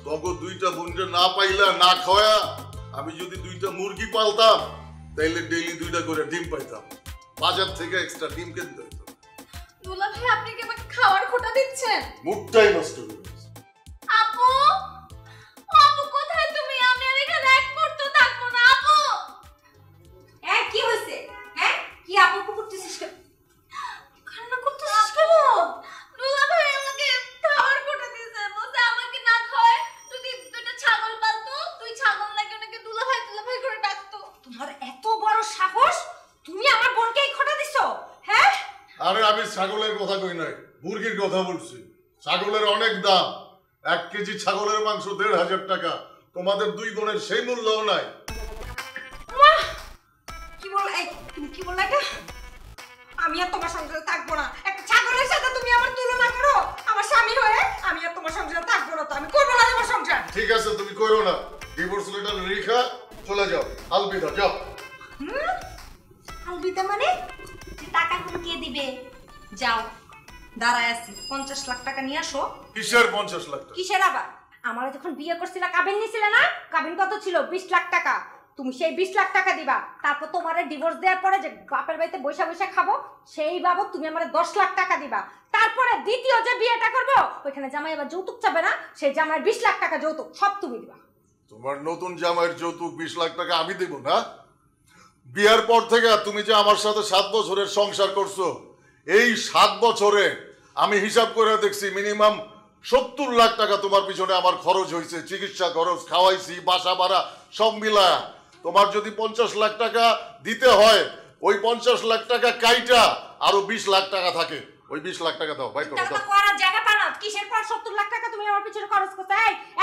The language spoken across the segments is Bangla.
তগো দুইটা বোনকে না পাইলা না খাওয়া আমি যদি দুইটা মুরগি পালতাম তাইলে ডেইলি দুইটা করে ডিম পাইতাম, বাজার থেকে এক্সট্রা ডিম কিনতে হতো। দুলা ভাই আপনি কি আমাকে খাওয়ার খোটা দিচ্ছেন? মুখটাই নষ্ট করে দিয়েছে। আপু আপু কোথায় তুমি? আমি আর এখানে এক মুহূর্ত থাকবো না আপু। কি হইছে? কি আপু করতেছিস কেন? কান্না করতেছিস কেন? দুলা ভাই আমাকে খাওয়ার খোটা দিয়েছে, বলছে আমাকে না খাওয়ায় যদি দুইটা ছাগল পালতো, তুই ছাগল নাকি ওনাকে দুলা ভাই করে ডাকতো। তোমার এত বড় সাহস, তুমি আমার বোনকে এই খোটা দিছো? হ্যাঁ আরে আমি ছাগলের কথা কই নাই, মুরগির কথা বলছি। ছাগলের অনেক দাম, 1 কেজি ছাগলের মাংস 1,500 টাকা। তোমাদের দুই বোনের সেই মূল্যও নাই। কি বল? তুমি কি বললা এটা? আমি আর তোমার সংসারে থাকবো না। একটা ছাগলের সাথে তুমি আমার তুলনা করো আমার স্বামী হয়ে? আমি আর তোমার সংসারে থাকবো না, তো আমি করবো না তোমার সংসার। ঠিক আছে, তুমি করো না, ডিভোর্স লেটার লিখা চলে যাও, আলবিদা, যাও। আলবিদা মানে? টাকাগুলো কে দিবে? যাও, দাঁড়ায় আছি, 50 লাখ টাকা নিয়ে আসো। কিসের 50 লাখ টাকা? কিসের আবার? আমারে যখন বিয়ে করছিলা কাবিন নিছিলে না? কাবিন কত ছিল? 20 লাখ টাকা। তুমি সেই 20 লাখ টাকা দিবা, তারপর তোমারে ডিভোর্স দেওয়ার পরে যে বাপের বাড়িতে বসে বসে খাবো সেই বাবদ তুমি আমারে 10 লাখ টাকা দিবা। তারপরে দ্বিতীয় যে বিয়েটা করবো ওইখানে জামাই আবার যৌতুক চাবে না? সেই জামাইয়ের 20 লাখ টাকা যৌতুক সব তুমি দিবা। তোমার নতুন জামাইয়ের যৌতুক 20 লাখ টাকা আমি দেব না? বিয়ের পর থেকে তুমি যে আমার সাথে 7 বছরের সংসার করছো, এই 7 বছরে আমি হিসাব করে দেখছি মিনিমাম 70 লাখ টাকা তোমার পিছনে আমার খরচ হয়েছে। চিকিৎসা খরচ, খাওয়াইছি, বাসা ভাড়া সব মিলায়া। তোমার যদি 50 লাখ টাকা দিতে হয়, ওই 50 লাখ টাকা কাইটা আরো 20 লাখ টাকা থাকে, ওই 20 লাখ টাকা দাও, ভাই। টাকা করার জায়গা পানা কিসের পর 70 লাখ টাকা তুমি আমার পিছনে খরচ করতে?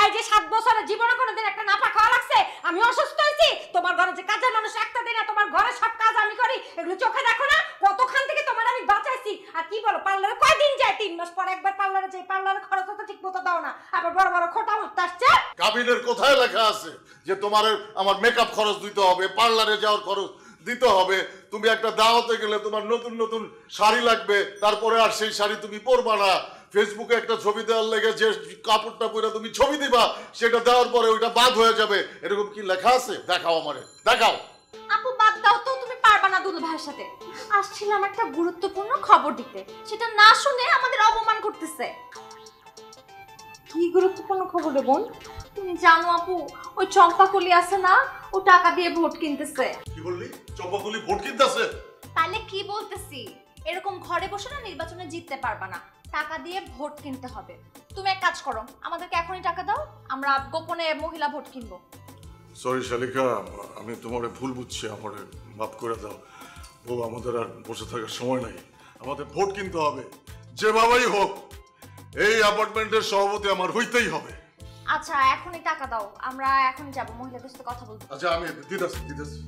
এই যে 7 বছরে জীবনে কোনোদিন একটা নাপা খাওয়া লাগছে? আমি অসুস্থ হইছি, তোমার ঘরে যে কাজের মানুষ একটা দিন না, তোমার ঘরে সব কাজ আমি করি, এগুলো চোখে দেখো না? কতখান থেকে তোমার আমি বাঁচাইছি। আর কি বলো, পার্লারে কয়দিন যায়? 3 মাস পর একবার পার্লারে যাই, পার্লারে খরচ তো ঠিক মতো দাও না, আবার বড় বড় খোটা মারতে আসছে। কাবিনের কোথায় লেখা আছে যে তোমার আমার মেকআপ খরচ দিতে হবে, পার্লারে যাওয়ার খরচ দিতে হবে? তুমি একটা দাওয়াতে গেলে তোমার নতুন নতুন শাড়ি লাগবে, তারপরে আর সেই শাড়ি তুমি পরবা না। ফেসবুকে একটা ছবি দেওয়ার লেগে যে কাপড়টা পরে তুমি ছবি দিবা, সেটা দেওয়ার পরে ওইটা বাদ হয়ে যাবে। এরকম কি লেখা আছে? দেখাও আমারে, দেখাও। আপু বাদ দাও তো, তুমি পারবা না দুলা ভাইয়ের সাথে। আসছিলাম একটা গুরুত্বপূর্ণ খবর দিতে, সেটা না শুনে আমাদের অপমান করতেছে। কি গুরুত্বপূর্ণ খবর রে বোন? তুমি জানো আপু, ওই চম্পাকলি আছে না, ও টাকা দিয়ে ভোট কিনতেছে। কি বললি? চম্পাকলি ভোট কিনতেছে? তাহলে কি বলতেছি, এরকম ঘরে বসে না নির্বাচনে জিততে পারবা না, টাকা দিয়ে ভোট কিনতে হবে। তুমি এক কাজ করো, আমাদেরকে এখনই টাকা দাও, আমরা গোপনে মহিলা ভোট কিনবো। সরি শালিকা, আমি তোমারে ভুল বুঝছি, আমারে মাফ করে দাও। বউ, আমাদের আর বসে থাকার সময় নাই, আমাদের ভোট কিনতে হবে, যেভাবেই হোক। এই অ্যাপার্টমেন্টের সভাপতি আমার হইতেই হবে। আচ্ছা এখনই টাকা দাও, আমরা এখনই যাবো, মহিলাদের সাথে কথা বলবো। আচ্ছা আমি দিতেছি।